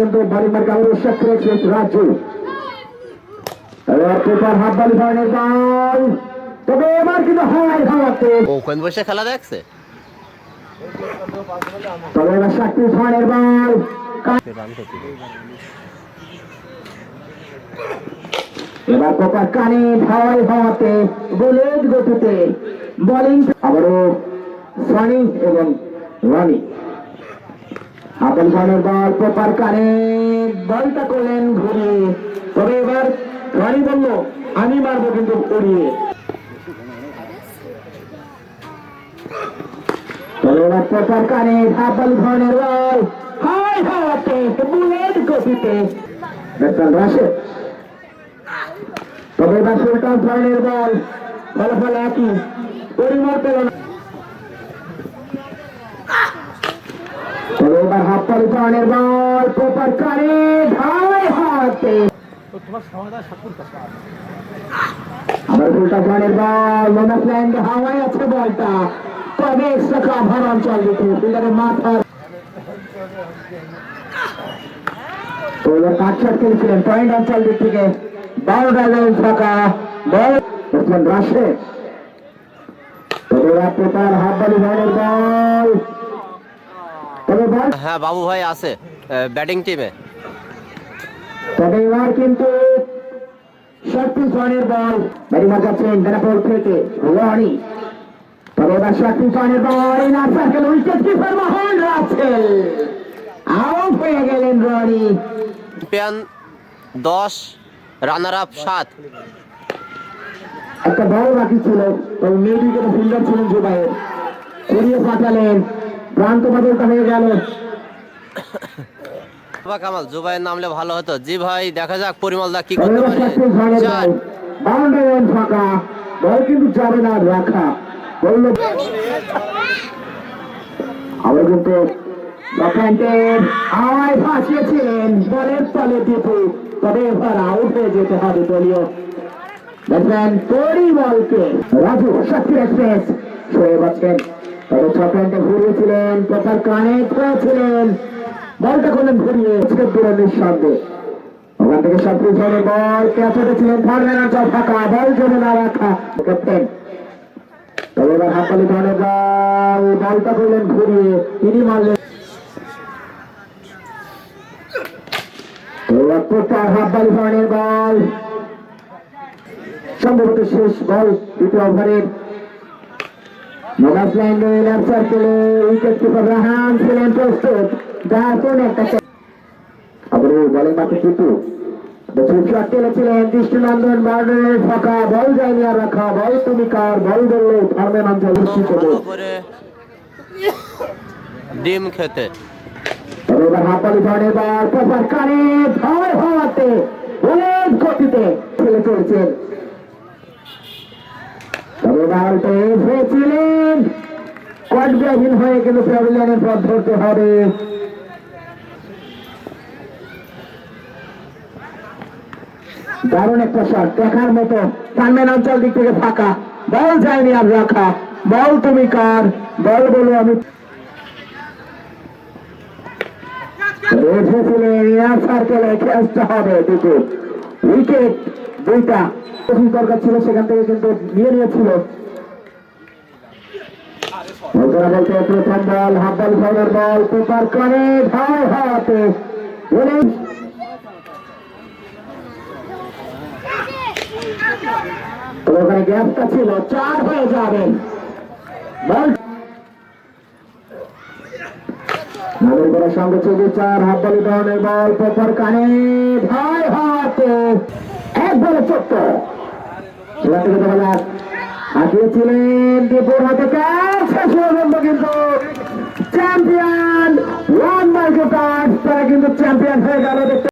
কিন্তু বাড়িমার কামড় সক্রিয় রাজু পেপার হাত বালি ধরনের বল, তবে এবার কিন্তু হাওয়ায় হাওয়াতে ওখান বসে খেলা দেখছে। তবে এবার সাক্ষী ধরনের বল, এবার পেপার কানে হাওয়ায় হাওয়াতে বুলেট গতিতে বোলিং আবারও সনি এবং রনি। হাতল ধরনের বল, পেপার কানে বলটা করলেন ঘুরিয়ে, তবে এবার রনি বলল আমি মারবো কিন্তু উড়িয়ে। তবে এবার পেপার কানে হাতল ধরনের বল, হাওয়ায় হাওয়াতে বুলেট গতিতে ব্যাটসম্যান রাশেদ। তবে এবার সুলতান ধরনের বল, ফলাফল একই, পরিমর পেল না। তবে এবার হাততালি ধরনের বল, পেপার কানে হাওয়ায় হাওয়াতে আবার সুলতান ধরনের বল, মোহাম্মদ ল্যান্ড হাওয়ায় আছে বলটা, তবে এক্সট্রা ভর অঞ্চল দিতে ফিল্ডারের মাথার তো এবার কাট শট খেলেছিলেন পয়েন্ট অঞ্চল দিক থেকে, বাউন্ডারি ফাঁকা বল ব্যাটসম্যান রাশেদ। তবে এবার পেপার হাত বালি ধরনের বল, তবে বল হ্যাঁ বাবু ভাই আছে ব্যাটিং টিমে। তবে এবার কিন্তু শক্তি ধরনের বল ব্যাটিং মারছেন বেনাপোল থেকে রনি। তবে এবার শক্তি ধরনের বল, ইনার সার্কেল উইকেট কিপার মোহন রাসেল আউট হয়ে গেলেন রনি। Champion 10, runner up 7। একটা বল বাকি ছিল, তবে মিড উইকেটে ফিল্ডার ছিলেন জুবাইর, ঘুরিয়ে পাঠালেন, প্রান্ত বদলটা হয়ে গেল। কামাল জুবাইর নামলে ভালো হতো। জি ভাই, দেখা যাক পরিমল দা কি করতে পারে। বাউন্ডারি ফাঁকা বল কিন্তু যাবে না রাখা বলল, আবার কিন্তু হাওয়ায় ফাঁসিয়েছিলেন বলের তলে টিপু, তবে এবার আউট হয়ে যেতে হবে দলীয় ব্যাটসম্যান পরিমলকে। রাজু শক্তি এক্সপ্রেস সরে বাঁচছেন, তবে ছপেন্টে ঘুরিয়েছিলেন, পেপার কানে ধরেছিলেন, বলটা করলেন ঘুরিয়ে দূরে নিঃসন্দেহে। ওখান থেকে শক্তি ধরে বল ক্যাচ উঠেছিলেন, ধরলেন অঞ্চল ফাঁকা বল জমে না রাখা ক্যাপ্টেন। তবে এবার হাততালি ধরনের বল, বলটা করলেন ঘুরিয়ে, তিনি মারলেন। এবার পেপার হাততালি ধরনের বল, সম্ভবত শেষ বল দ্বিতীয় ওভারের। মোগাস লাইনে ইনার সার্কেলে উইকেট কিপার রাহান ছিলেন প্রস্তুত, দারুণ একটা আবার বলের মাঠে কিন্তু দৃষ্টিনন্দন বাউন্ডারি ফাঁকা বল যায়নি আর রাখা বল তুমি কার বল ধরলে ধর্মের অঞ্চল ডিম খেতে। তবে এবার হাততালি ধরনের বল, পেপার কানে ধাওয়ায় হওয়াতে বুলেট গতিতে খেলে চলেছেন। তবে বলটা হয়েছিলেন কটব্যাহীন হয়ে কিন্তু প্যাভিলিয়নের পথ ধরতে হবে। দারুণ একটা শট দেখার মতো, টানমেন অঞ্চল দিক থেকে ফাঁকা বল যায়নি আর রাখা বল তুমি কার বল বলো আমি সার্কেলে খেলতে হবে। দুটো উইকেট দুইটা দরকার ছিল, সেখান থেকে কিন্তু নিয়ে নিয়েছিল। বলতে প্রথম বল হাফ বল ফাউলের বল, পেপার করে ধাওয়ায় হওয়াতে ওখানে গ্যাপটা ছিল, 4 হয়ে যাবেন বল নাগরিকের সঙ্গে চলছে 4 হাফ বল ধরনের বল, পেপার কানে ধাওয়ায় হওয়াতে এক বলে চোদ্দ। সেখান থেকে দেখা হাঁটিয়েছিলেন দীপুর হাতে ক্যাচ, শেষ পর্যন্ত কিন্তু চ্যাম্পিয়ন 1 বাই 2 তারা কিন্তু চ্যাম্পিয়ন হয়ে গেল।